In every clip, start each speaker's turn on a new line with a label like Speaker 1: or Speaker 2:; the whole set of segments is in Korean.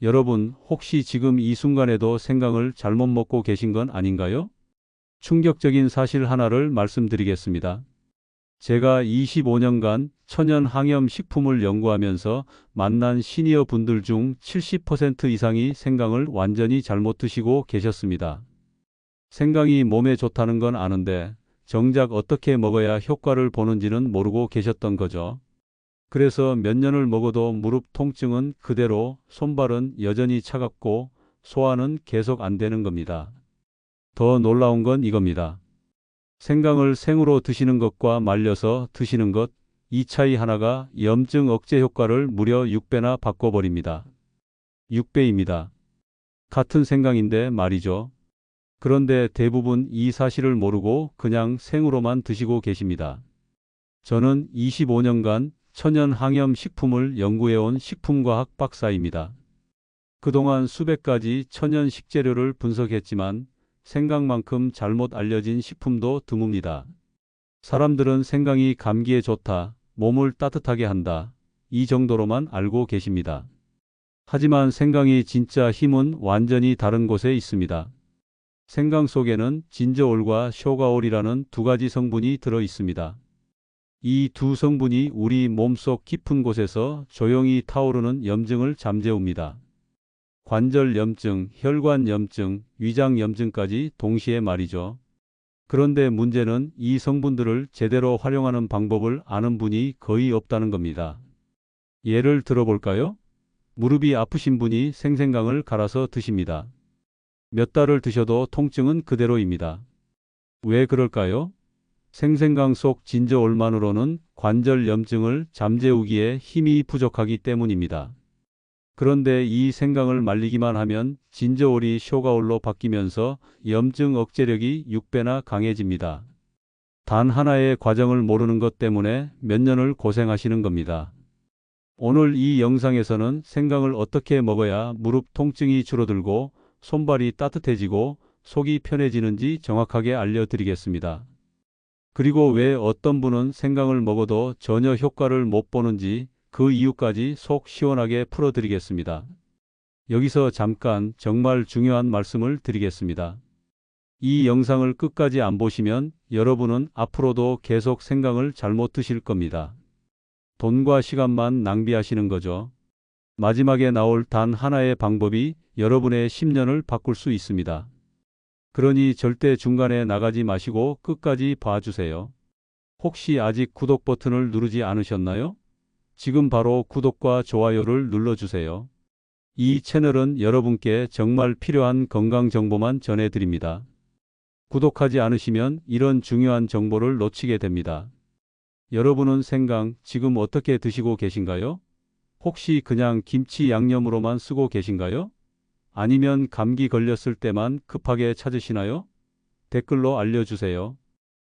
Speaker 1: 여러분, 혹시 지금 이 순간에도 생강을 잘못 먹고 계신 건 아닌가요? 충격적인 사실 하나를 말씀드리겠습니다. 제가 25년간 천연 항염 식품을 연구하면서 만난 시니어 분들 중 70% 이상이 생강을 완전히 잘못 드시고 계셨습니다. 생강이 몸에 좋다는 건 아는데 정작 어떻게 먹어야 효과를 보는지는 모르고 계셨던 거죠. 그래서 몇 년을 먹어도 무릎 통증은 그대로, 손발은 여전히 차갑고 소화는 계속 안 되는 겁니다. 더 놀라운 건 이겁니다. 생강을 생으로 드시는 것과 말려서 드시는 것, 이 차이 하나가 염증 억제 효과를 무려 6배나 바꿔버립니다. 6배입니다. 같은 생강인데 말이죠. 그런데 대부분 이 사실을 모르고 그냥 생으로만 드시고 계십니다. 저는 25년간 천연 항염 식품을 연구해온 식품과학 박사입니다. 그동안 수백 가지 천연 식재료를 분석했지만 생강만큼 잘못 알려진 식품도 드뭅니다. 사람들은 생강이 감기에 좋다, 몸을 따뜻하게 한다, 이 정도로만 알고 계십니다. 하지만 생강이 진짜 힘은 완전히 다른 곳에 있습니다. 생강 속에는 진저올과 쇼가올이라는 두 가지 성분이 들어 있습니다. 이 두 성분이 우리 몸속 깊은 곳에서 조용히 타오르는 염증을 잠재웁니다. 관절 염증, 혈관 염증, 위장 염증까지 동시에 말이죠. 그런데 문제는 이 성분들을 제대로 활용하는 방법을 아는 분이 거의 없다는 겁니다. 예를 들어볼까요? 무릎이 아프신 분이 생생강을 갈아서 드십니다. 몇 달을 드셔도 통증은 그대로입니다. 왜 그럴까요? 생생강 속 진저올만으로는 관절 염증을 잠재우기에 힘이 부족하기 때문입니다. 그런데 이 생강을 말리기만 하면 진저올이 쇼가올로 바뀌면서 염증 억제력이 6배나 강해집니다. 단 하나의 과정을 모르는 것 때문에 몇 년을 고생하시는 겁니다. 오늘 이 영상에서는 생강을 어떻게 먹어야 무릎 통증이 줄어들고 손발이 따뜻해지고 속이 편해지는지 정확하게 알려드리겠습니다. 그리고 왜 어떤 분은 생강을 먹어도 전혀 효과를 못 보는지 그 이유까지 속 시원하게 풀어드리겠습니다. 여기서 잠깐 정말 중요한 말씀을 드리겠습니다. 이 영상을 끝까지 안 보시면 여러분은 앞으로도 계속 생강을 잘못 드실 겁니다. 돈과 시간만 낭비하시는 거죠. 마지막에 나올 단 하나의 방법이 여러분의 10년을 바꿀 수 있습니다. 그러니 절대 중간에 나가지 마시고 끝까지 봐주세요. 혹시 아직 구독 버튼을 누르지 않으셨나요? 지금 바로 구독과 좋아요를 눌러주세요. 이 채널은 여러분께 정말 필요한 건강 정보만 전해드립니다. 구독하지 않으시면 이런 중요한 정보를 놓치게 됩니다. 여러분은 생강 지금 어떻게 드시고 계신가요? 혹시 그냥 김치 양념으로만 쓰고 계신가요? 아니면 감기 걸렸을 때만 급하게 찾으시나요? 댓글로 알려주세요.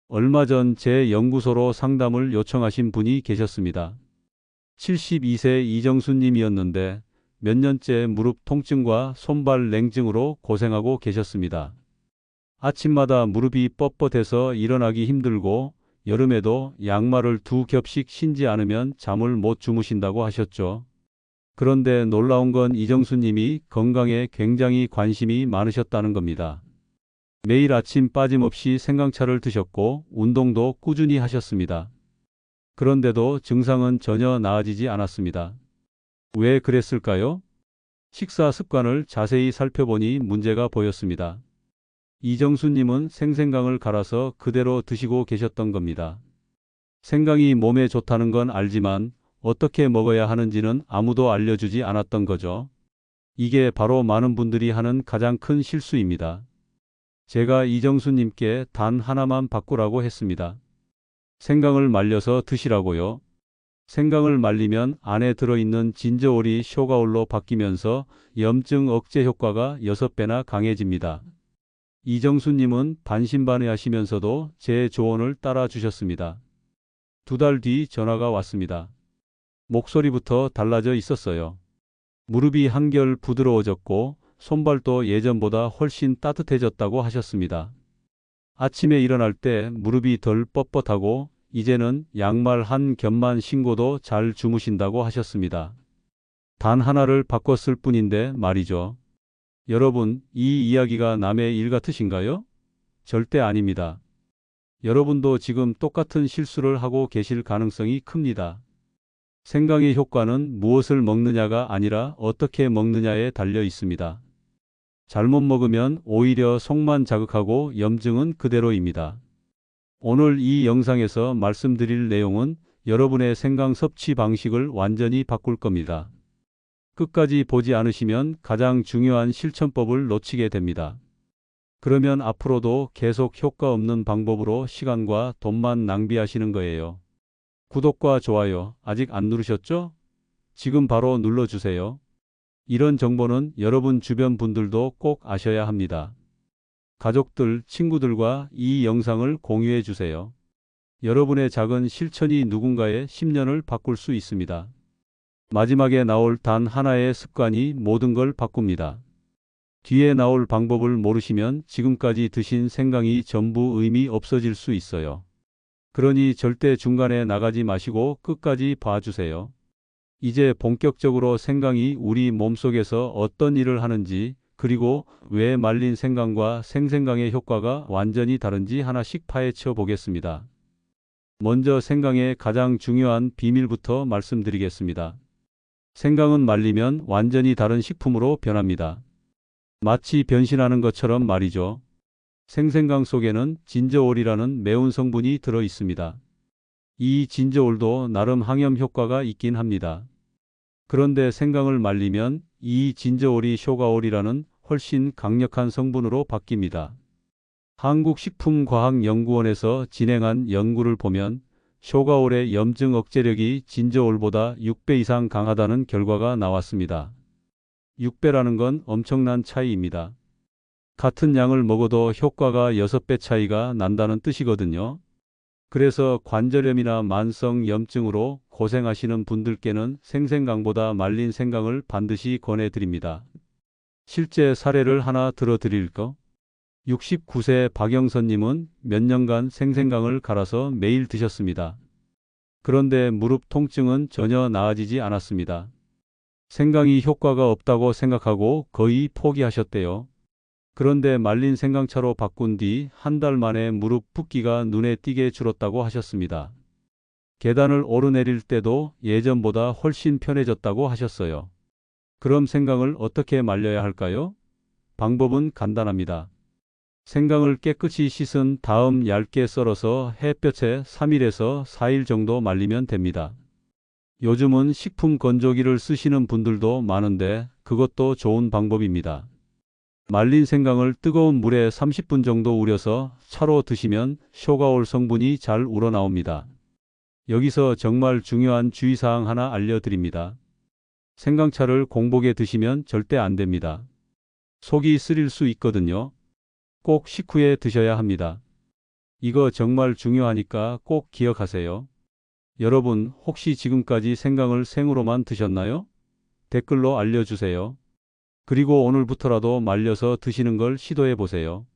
Speaker 1: 얼마 전 제 연구소로 상담을 요청하신 분이 계셨습니다. 72세 이정수님이었는데 몇 년째 무릎 통증과 손발 냉증으로 고생하고 계셨습니다. 아침마다 무릎이 뻣뻣해서 일어나기 힘들고 여름에도 양말을 두 겹씩 신지 않으면 잠을 못 주무신다고 하셨죠. 그런데 놀라운 건 이정수님이 건강에 굉장히 관심이 많으셨다는 겁니다. 매일 아침 빠짐없이 생강차를 드셨고 운동도 꾸준히 하셨습니다. 그런데도 증상은 전혀 나아지지 않았습니다. 왜 그랬을까요? 식사 습관을 자세히 살펴보니 문제가 보였습니다. 이정수님은 생생강을 갈아서 그대로 드시고 계셨던 겁니다. 생강이 몸에 좋다는 건 알지만 어떻게 먹어야 하는지는 아무도 알려주지 않았던 거죠. 이게 바로 많은 분들이 하는 가장 큰 실수입니다. 제가 이정수님께 단 하나만 바꾸라고 했습니다. 생강을 말려서 드시라고요. 생강을 말리면 안에 들어있는 진저올이 쇼가올로 바뀌면서 염증 억제 효과가 6배나 강해집니다. 이정수님은 반신반의하시면서도 제 조언을 따라 주셨습니다. 2달 뒤 전화가 왔습니다. 목소리부터 달라져 있었어요. 무릎이 한결 부드러워졌고 손발도 예전보다 훨씬 따뜻해졌다고 하셨습니다. 아침에 일어날 때 무릎이 덜 뻣뻣하고 이제는 양말 한 겹만 신고도 잘 주무신다고 하셨습니다. 단 하나를 바꿨을 뿐인데 말이죠. 여러분, 이 이야기가 남의 일 같으신가요? 절대 아닙니다. 여러분도 지금 똑같은 실수를 하고 계실 가능성이 큽니다. 생강의 효과는 무엇을 먹느냐가 아니라 어떻게 먹느냐에 달려 있습니다. 잘못 먹으면 오히려 속만 자극하고 염증은 그대로입니다. 오늘 이 영상에서 말씀드릴 내용은 여러분의 생강 섭취 방식을 완전히 바꿀 겁니다. 끝까지 보지 않으시면 가장 중요한 실천법을 놓치게 됩니다. 그러면 앞으로도 계속 효과 없는 방법으로 시간과 돈만 낭비하시는 거예요. 구독과 좋아요 아직 안 누르셨죠? 지금 바로 눌러주세요. 이런 정보는 여러분 주변 분들도 꼭 아셔야 합니다. 가족들, 친구들과 이 영상을 공유해 주세요. 여러분의 작은 실천이 누군가의 10년을 바꿀 수 있습니다. 마지막에 나올 단 하나의 습관이 모든 걸 바꿉니다. 뒤에 나올 방법을 모르시면 지금까지 드신 생강이 전부 의미 없어질 수 있어요. 그러니 절대 중간에 나가지 마시고 끝까지 봐주세요. 이제 본격적으로 생강이 우리 몸속에서 어떤 일을 하는지, 그리고 왜 말린 생강과 생생강의 효과가 완전히 다른지 하나씩 파헤쳐 보겠습니다. 먼저 생강의 가장 중요한 비밀부터 말씀드리겠습니다. 생강은 말리면 완전히 다른 식품으로 변합니다. 마치 변신하는 것처럼 말이죠. 생생강 속에는 진저올이라는 매운 성분이 들어 있습니다. 이 진저올도 나름 항염 효과가 있긴 합니다. 그런데 생강을 말리면 이 진저올이 쇼가올이라는 훨씬 강력한 성분으로 바뀝니다. 한국식품과학연구원에서 진행한 연구를 보면 쇼가올의 염증 억제력이 진저올보다 6배 이상 강하다는 결과가 나왔습니다. 6배라는 건 엄청난 차이입니다. 같은 양을 먹어도 효과가 6배 차이가 난다는 뜻이거든요. 그래서 관절염이나 만성 염증으로 고생하시는 분들께는 생생강보다 말린 생강을 반드시 권해드립니다. 실제 사례를 하나 들어드릴까? 69세 박영선님은 몇 년간 생생강을 갈아서 매일 드셨습니다. 그런데 무릎 통증은 전혀 나아지지 않았습니다. 생강이 효과가 없다고 생각하고 거의 포기하셨대요. 그런데 말린 생강차로 바꾼 뒤 한 달 만에 무릎 붓기가 눈에 띄게 줄었다고 하셨습니다. 계단을 오르내릴 때도 예전보다 훨씬 편해졌다고 하셨어요. 그럼 생강을 어떻게 말려야 할까요? 방법은 간단합니다. 생강을 깨끗이 씻은 다음 얇게 썰어서 햇볕에 3일에서 4일 정도 말리면 됩니다. 요즘은 식품 건조기를 쓰시는 분들도 많은데 그것도 좋은 방법입니다. 말린 생강을 뜨거운 물에 30분 정도 우려서 차로 드시면 쇼가올 성분이 잘 우러나옵니다. 여기서 정말 중요한 주의사항 하나 알려드립니다. 생강차를 공복에 드시면 절대 안 됩니다. 속이 쓰릴 수 있거든요. 꼭 식후에 드셔야 합니다. 이거 정말 중요하니까 꼭 기억하세요. 여러분, 혹시 지금까지 생강을 생으로만 드셨나요? 댓글로 알려주세요. 그리고 오늘부터라도 말려서 드시는 걸 시도해 보세요.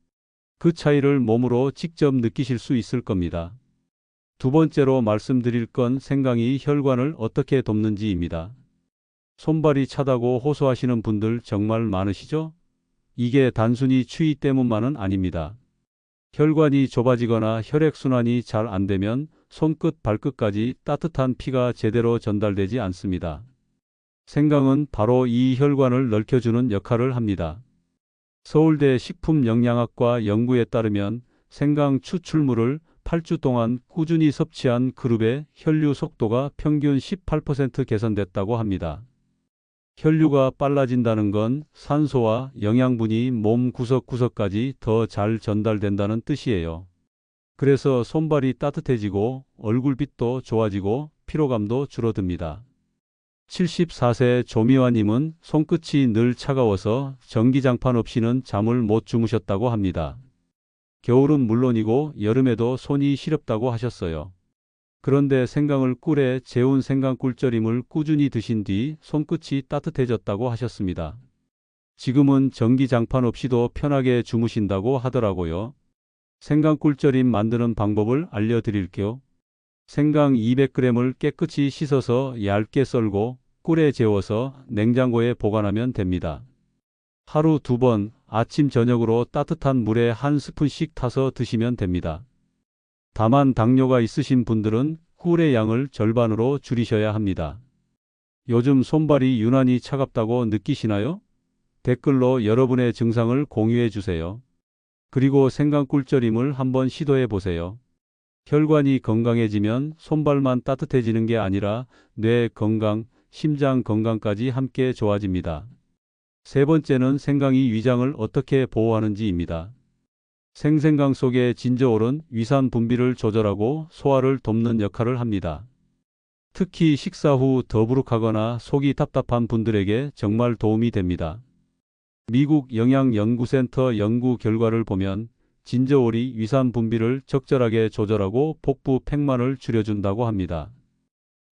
Speaker 1: 그 차이를 몸으로 직접 느끼실 수 있을 겁니다. 두 번째로 말씀드릴 건 생강이 혈관을 어떻게 돕는지입니다. 손발이 차다고 호소하시는 분들 정말 많으시죠? 이게 단순히 추위 때문만은 아닙니다. 혈관이 좁아지거나 혈액순환이 잘 안 되면 손끝 발끝까지 따뜻한 피가 제대로 전달되지 않습니다. 생강은 바로 이 혈관을 넓혀주는 역할을 합니다. 서울대 식품영양학과 연구에 따르면 생강 추출물을 8주 동안 꾸준히 섭취한 그룹의 혈류 속도가 평균 18% 개선됐다고 합니다. 혈류가 빨라진다는 건 산소와 영양분이 몸 구석구석까지 더 잘 전달된다는 뜻이에요. 그래서 손발이 따뜻해지고 얼굴빛도 좋아지고 피로감도 줄어듭니다. 74세 조미화님은 손끝이 늘 차가워서 전기장판 없이는 잠을 못 주무셨다고 합니다. 겨울은 물론이고 여름에도 손이 시렵다고 하셨어요. 그런데 생강을 꿀에 재운 생강 꿀절임을 꾸준히 드신 뒤 손끝이 따뜻해졌다고 하셨습니다. 지금은 전기장판 없이도 편하게 주무신다고 하더라고요. 생강 꿀절임 만드는 방법을 알려드릴게요. 생강 200g을 깨끗이 씻어서 얇게 썰고 꿀에 재워서 냉장고에 보관하면 됩니다. 하루 2번 아침 저녁으로 따뜻한 물에 한 스푼씩 타서 드시면 됩니다. 다만 당뇨가 있으신 분들은 꿀의 양을 절반으로 줄이셔야 합니다. 요즘 손발이 유난히 차갑다고 느끼시나요? 댓글로 여러분의 증상을 공유해 주세요. 그리고 생강꿀절임을 한번 시도해 보세요. 혈관이 건강해지면 손발만 따뜻해지는 게 아니라 뇌 건강, 심장 건강까지 함께 좋아집니다. 세 번째는 생강이 위장을 어떻게 보호하는지입니다. 생생강 속의 진저올은 위산 분비를 조절하고 소화를 돕는 역할을 합니다. 특히 식사 후 더부룩하거나 속이 답답한 분들에게 정말 도움이 됩니다. 미국 영양연구센터 연구 결과를 보면 진저올이 위산 분비를 적절하게 조절하고 복부 팽만을 줄여준다고 합니다.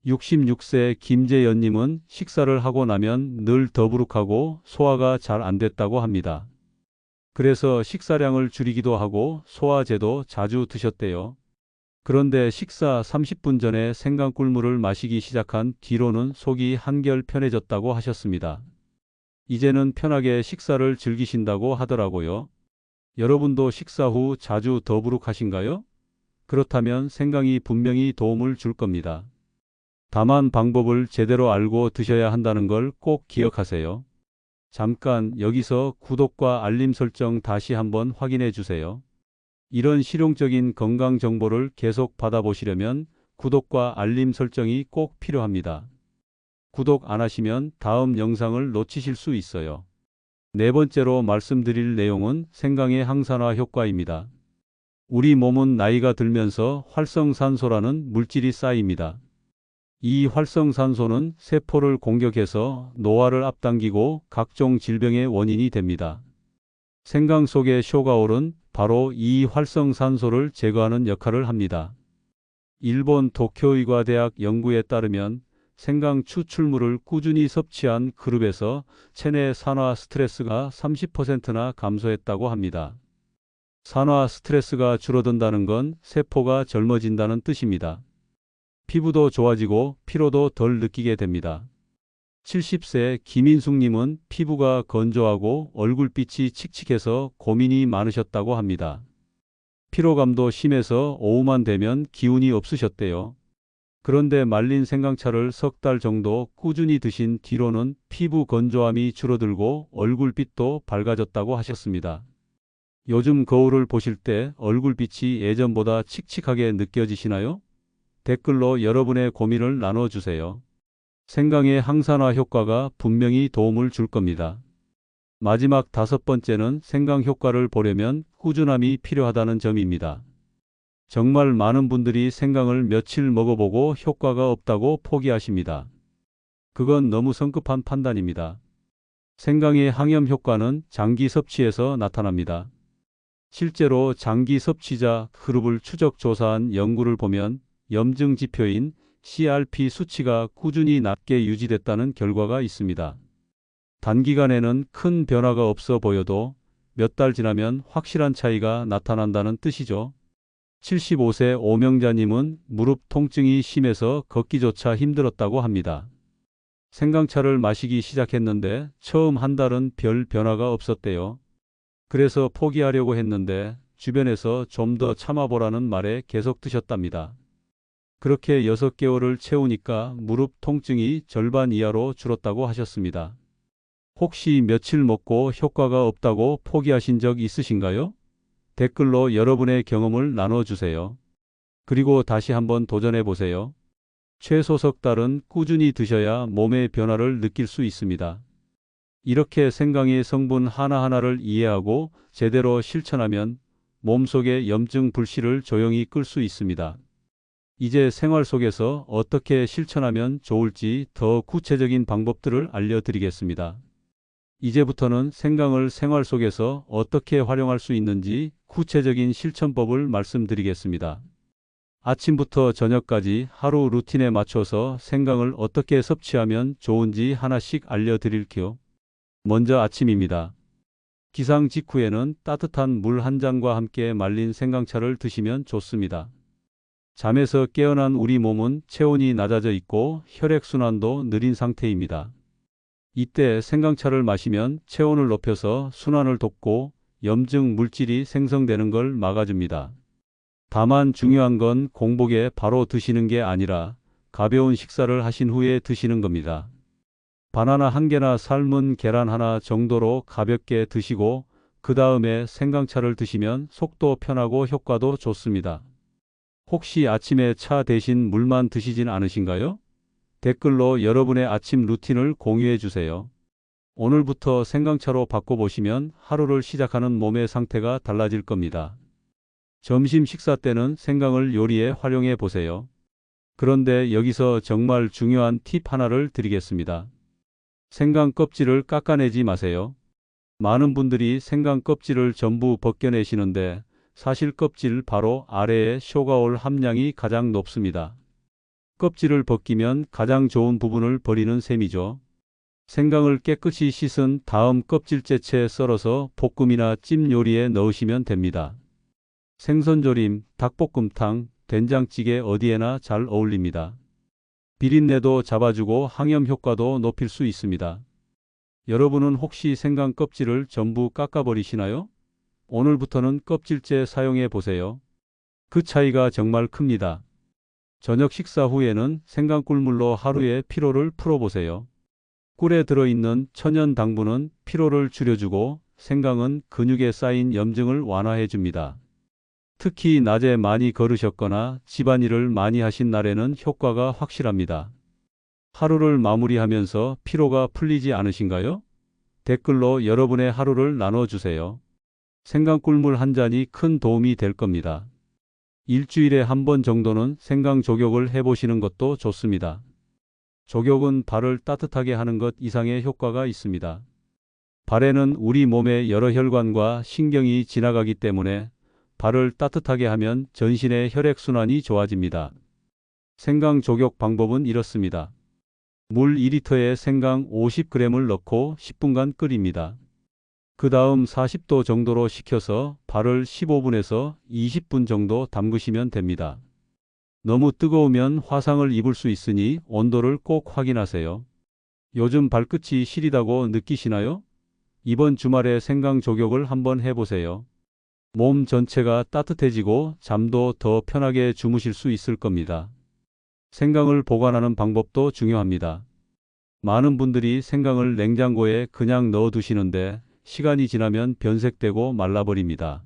Speaker 1: 66세 김재연님은 식사를 하고 나면 늘 더부룩하고 소화가 잘 안 됐다고 합니다. 그래서 식사량을 줄이기도 하고 소화제도 자주 드셨대요. 그런데 식사 30분 전에 생강꿀물을 마시기 시작한 뒤로는 속이 한결 편해졌다고 하셨습니다. 이제는 편하게 식사를 즐기신다고 하더라고요. 여러분도 식사 후 자주 더부룩하신가요? 그렇다면 생강이 분명히 도움을 줄 겁니다. 다만 방법을 제대로 알고 드셔야 한다는 걸 꼭 기억하세요. 잠깐 여기서 구독과 알림 설정 다시 한번 확인해 주세요. 이런 실용적인 건강 정보를 계속 받아보시려면 구독과 알림 설정이 꼭 필요합니다. 구독 안 하시면 다음 영상을 놓치실 수 있어요. 네 번째로 말씀드릴 내용은 생강의 항산화 효과입니다. 우리 몸은 나이가 들면서 활성산소라는 물질이 쌓입니다. 이 활성산소는 세포를 공격해서 노화를 앞당기고 각종 질병의 원인이 됩니다. 생강 속의 쇼가올은 바로 이 활성산소를 제거하는 역할을 합니다. 일본 도쿄의과대학 연구에 따르면 생강 추출물을 꾸준히 섭취한 그룹에서 체내 산화 스트레스가 30%나 감소했다고 합니다. 산화 스트레스가 줄어든다는 건 세포가 젊어진다는 뜻입니다. 피부도 좋아지고 피로도 덜 느끼게 됩니다. 70세 김인숙님은 피부가 건조하고 얼굴빛이 칙칙해서 고민이 많으셨다고 합니다. 피로감도 심해서 오후만 되면 기운이 없으셨대요. 그런데 말린 생강차를 3달 정도 꾸준히 드신 뒤로는 피부 건조함이 줄어들고 얼굴빛도 밝아졌다고 하셨습니다. 요즘 거울을 보실 때 얼굴빛이 예전보다 칙칙하게 느껴지시나요? 댓글로 여러분의 고민을 나눠주세요. 생강의 항산화 효과가 분명히 도움을 줄 겁니다. 마지막 5번째는 생강 효과를 보려면 꾸준함이 필요하다는 점입니다. 정말 많은 분들이 생강을 며칠 먹어보고 효과가 없다고 포기하십니다. 그건 너무 성급한 판단입니다. 생강의 항염 효과는 장기 섭취에서 나타납니다. 실제로 장기 섭취자 그룹을 추적 조사한 연구를 보면 염증 지표인 CRP 수치가 꾸준히 낮게 유지됐다는 결과가 있습니다. 단기간에는 큰 변화가 없어 보여도 몇 달 지나면 확실한 차이가 나타난다는 뜻이죠. 75세 오명자님은 무릎 통증이 심해서 걷기조차 힘들었다고 합니다. 생강차를 마시기 시작했는데 처음 한 달은 별 변화가 없었대요. 그래서 포기하려고 했는데 주변에서 좀 더 참아보라는 말에 계속 드셨답니다. 그렇게 6개월을 채우니까 무릎 통증이 절반 이하로 줄었다고 하셨습니다. 혹시 며칠 먹고 효과가 없다고 포기하신 적 있으신가요? 댓글로 여러분의 경험을 나눠주세요. 그리고 다시 한번 도전해 보세요. 최소 3달은 꾸준히 드셔야 몸의 변화를 느낄 수 있습니다. 이렇게 생강의 성분 하나하나를 이해하고 제대로 실천하면 몸속의 염증 불씨를 조용히 끌 수 있습니다. 이제 생활 속에서 어떻게 실천하면 좋을지 더 구체적인 방법들을 알려드리겠습니다. 이제부터는 생강을 생활 속에서 어떻게 활용할 수 있는지 구체적인 실천법을 말씀드리겠습니다. 아침부터 저녁까지 하루 루틴에 맞춰서 생강을 어떻게 섭취하면 좋은지 하나씩 알려드릴게요. 먼저 아침입니다. 기상 직후에는 따뜻한 물 한 잔과 함께 말린 생강차를 드시면 좋습니다. 잠에서 깨어난 우리 몸은 체온이 낮아져 있고 혈액순환도 느린 상태입니다. 이때 생강차를 마시면 체온을 높여서 순환을 돕고 염증 물질이 생성되는 걸 막아줍니다. 다만 중요한 건 공복에 바로 드시는 게 아니라 가벼운 식사를 하신 후에 드시는 겁니다. 바나나 한 개나 삶은 계란 하나 정도로 가볍게 드시고 그 다음에 생강차를 드시면 속도 편하고 효과도 좋습니다. 혹시 아침에 차 대신 물만 드시진 않으신가요? 댓글로 여러분의 아침 루틴을 공유해 주세요. 오늘부터 생강차로 바꿔보시면 하루를 시작하는 몸의 상태가 달라질 겁니다. 점심 식사 때는 생강을 요리에 활용해 보세요. 그런데 여기서 정말 중요한 팁 하나를 드리겠습니다. 생강 껍질을 깎아내지 마세요. 많은 분들이 생강 껍질을 전부 벗겨내시는데 사실 껍질 바로 아래에 쇼가올 함량이 가장 높습니다. 껍질을 벗기면 가장 좋은 부분을 버리는 셈이죠. 생강을 깨끗이 씻은 다음 껍질째채 썰어서 볶음이나 찜 요리에 넣으시면 됩니다. 생선조림, 닭볶음탕, 된장찌개 어디에나 잘 어울립니다. 비린내도 잡아주고 항염 효과도 높일 수 있습니다. 여러분은 혹시 생강 껍질을 전부 깎아버리시나요? 오늘부터는 껍질째 사용해 보세요. 그 차이가 정말 큽니다. 저녁 식사 후에는 생강 꿀물로 하루의 피로를 풀어보세요. 꿀에 들어있는 천연 당분은 피로를 줄여주고 생강은 근육에 쌓인 염증을 완화해줍니다. 특히 낮에 많이 걸으셨거나 집안일을 많이 하신 날에는 효과가 확실합니다. 하루를 마무리하면서 피로가 풀리지 않으신가요? 댓글로 여러분의 하루를 나눠주세요. 생강 꿀물 한 잔이 큰 도움이 될 겁니다. 일주일에 한 번 정도는 생강 족욕을 해보시는 것도 좋습니다. 족욕은 발을 따뜻하게 하는 것 이상의 효과가 있습니다. 발에는 우리 몸의 여러 혈관과 신경이 지나가기 때문에 발을 따뜻하게 하면 전신의 혈액순환이 좋아집니다. 생강 족욕 방법은 이렇습니다. 물 2리터에 생강 50g을 넣고 10분간 끓입니다. 그 다음 40도 정도로 식혀서 발을 15분에서 20분 정도 담그시면 됩니다. 너무 뜨거우면 화상을 입을 수 있으니 온도를 꼭 확인하세요. 요즘 발끝이 시리다고 느끼시나요? 이번 주말에 생강 족욕을 한번 해보세요. 몸 전체가 따뜻해지고 잠도 더 편하게 주무실 수 있을 겁니다. 생강을 보관하는 방법도 중요합니다. 많은 분들이 생강을 냉장고에 그냥 넣어두시는데 시간이 지나면 변색되고 말라버립니다.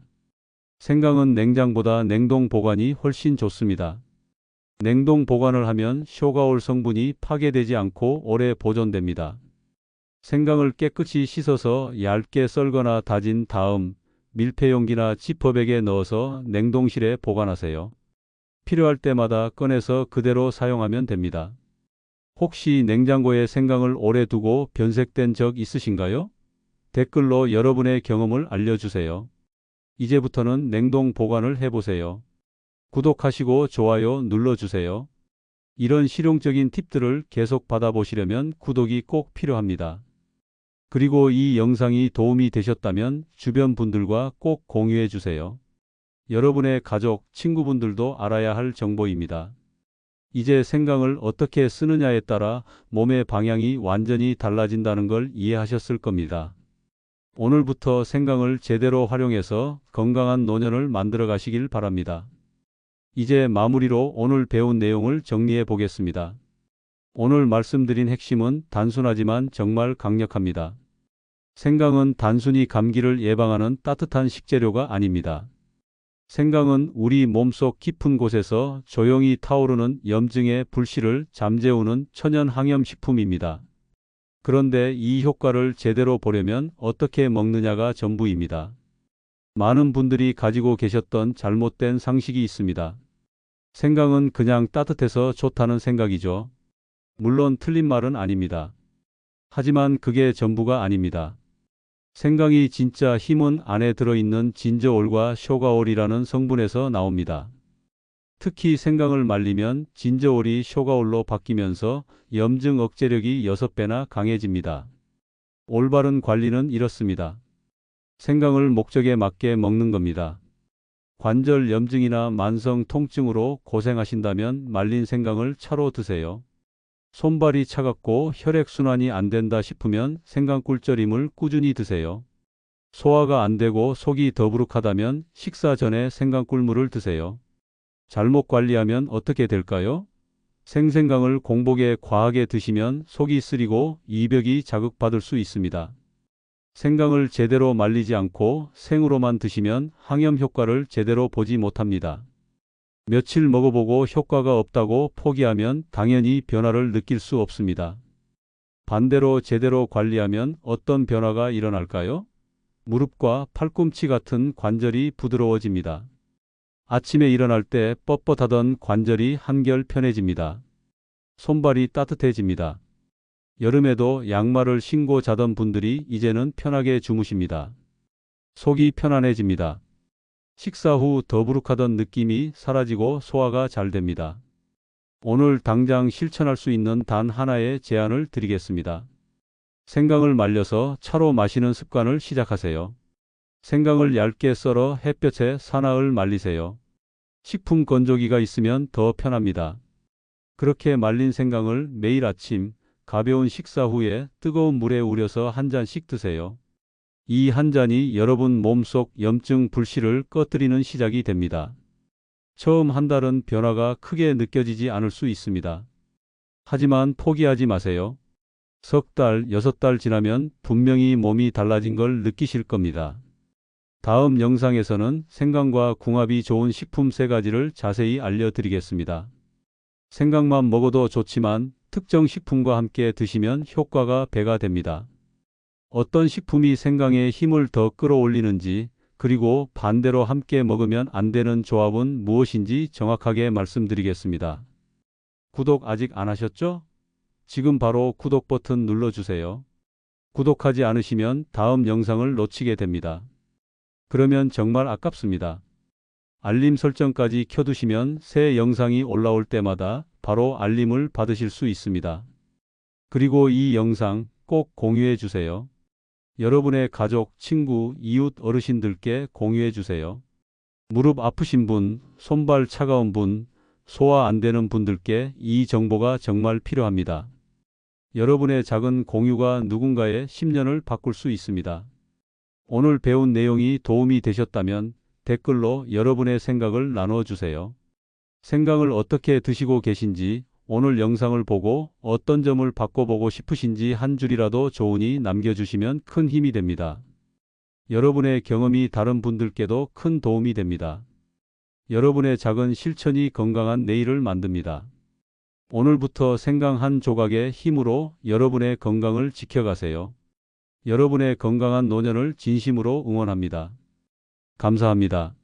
Speaker 1: 생강은 냉장보다 냉동 보관이 훨씬 좋습니다. 냉동 보관을 하면 쇼가올 성분이 파괴되지 않고 오래 보존됩니다. 생강을 깨끗이 씻어서 얇게 썰거나 다진 다음 밀폐용기나 지퍼백에 넣어서 냉동실에 보관하세요. 필요할 때마다 꺼내서 그대로 사용하면 됩니다. 혹시 냉장고에 생강을 오래 두고 변색된 적 있으신가요? 댓글로 여러분의 경험을 알려주세요. 이제부터는 냉동 보관을 해보세요. 구독하시고 좋아요 눌러주세요. 이런 실용적인 팁들을 계속 받아보시려면 구독이 꼭 필요합니다. 그리고 이 영상이 도움이 되셨다면 주변 분들과 꼭 공유해 주세요. 여러분의 가족, 친구분들도 알아야 할 정보입니다. 이제 생강을 어떻게 쓰느냐에 따라 몸의 방향이 완전히 달라진다는 걸 이해하셨을 겁니다. 오늘부터 생강을 제대로 활용해서 건강한 노년을 만들어 가시길 바랍니다. 이제 마무리로 오늘 배운 내용을 정리해 보겠습니다. 오늘 말씀드린 핵심은 단순하지만 정말 강력합니다. 생강은 단순히 감기를 예방하는 따뜻한 식재료가 아닙니다. 생강은 우리 몸속 깊은 곳에서 조용히 타오르는 염증의 불씨를 잠재우는 천연 항염식품입니다. 그런데 이 효과를 제대로 보려면 어떻게 먹느냐가 전부입니다. 많은 분들이 가지고 계셨던 잘못된 상식이 있습니다. 생강은 그냥 따뜻해서 좋다는 생각이죠. 물론 틀린 말은 아닙니다. 하지만 그게 전부가 아닙니다. 생강이 진짜 힘은 안에 들어있는 진저올과 쇼가올이라는 성분에서 나옵니다. 특히 생강을 말리면 진저올이 쇼가올로 바뀌면서 염증 억제력이 6배나 강해집니다. 올바른 관리는 이렇습니다. 생강을 목적에 맞게 먹는 겁니다. 관절 염증이나 만성 통증으로 고생하신다면 말린 생강을 차로 드세요. 손발이 차갑고 혈액순환이 안 된다 싶으면 생강꿀절임을 꾸준히 드세요. 소화가 안 되고 속이 더부룩하다면 식사 전에 생강꿀물을 드세요. 잘못 관리하면 어떻게 될까요? 생생강을 공복에 과하게 드시면 속이 쓰리고 이벽이 자극받을 수 있습니다. 생강을 제대로 말리지 않고 생으로만 드시면 항염 효과를 제대로 보지 못합니다. 며칠 먹어보고 효과가 없다고 포기하면 당연히 변화를 느낄 수 없습니다. 반대로 제대로 관리하면 어떤 변화가 일어날까요? 무릎과 팔꿈치 같은 관절이 부드러워집니다. 아침에 일어날 때 뻣뻣하던 관절이 한결 편해집니다. 손발이 따뜻해집니다. 여름에도 양말을 신고 자던 분들이 이제는 편하게 주무십니다. 속이 편안해집니다. 식사 후 더부룩하던 느낌이 사라지고 소화가 잘 됩니다. 오늘 당장 실천할 수 있는 단 하나의 제안을 드리겠습니다. 생강을 말려서 차로 마시는 습관을 시작하세요. 생강을 얇게 썰어 햇볕에 사나흘 말리세요. 식품 건조기가 있으면 더 편합니다. 그렇게 말린 생강을 매일 아침 가벼운 식사 후에 뜨거운 물에 우려서 한 잔씩 드세요. 이 한 잔이 여러분 몸속 염증 불씨를 꺼뜨리는 시작이 됩니다. 처음 한 달은 변화가 크게 느껴지지 않을 수 있습니다. 하지만 포기하지 마세요. 석 달, 6달 지나면 분명히 몸이 달라진 걸 느끼실 겁니다. 다음 영상에서는 생강과 궁합이 좋은 식품 3가지를 자세히 알려드리겠습니다. 생강만 먹어도 좋지만 특정 식품과 함께 드시면 효과가 배가 됩니다. 어떤 식품이 생강의 힘을 더 끌어올리는지, 그리고 반대로 함께 먹으면 안 되는 조합은 무엇인지 정확하게 말씀드리겠습니다. 구독 아직 안 하셨죠? 지금 바로 구독 버튼 눌러주세요. 구독하지 않으시면 다음 영상을 놓치게 됩니다. 그러면 정말 아깝습니다. 알림 설정까지 켜두시면 새 영상이 올라올 때마다 바로 알림을 받으실 수 있습니다. 그리고 이 영상 꼭 공유해 주세요. 여러분의 가족, 친구, 이웃, 어르신들께 공유해 주세요. 무릎 아프신 분, 손발 차가운 분, 소화 안 되는 분들께 이 정보가 정말 필요합니다. 여러분의 작은 공유가 누군가의 심년을 바꿀 수 있습니다. 오늘 배운 내용이 도움이 되셨다면 댓글로 여러분의 생각을 나눠 주세요. 생강을 어떻게 드시고 계신지, 오늘 영상을 보고 어떤 점을 바꿔보고 싶으신지 한 줄이라도 좋으니 남겨주시면 큰 힘이 됩니다. 여러분의 경험이 다른 분들께도 큰 도움이 됩니다. 여러분의 작은 실천이 건강한 내일을 만듭니다. 오늘부터 생강 한 조각의 힘으로 여러분의 건강을 지켜가세요. 여러분의 건강한 노년을 진심으로 응원합니다. 감사합니다.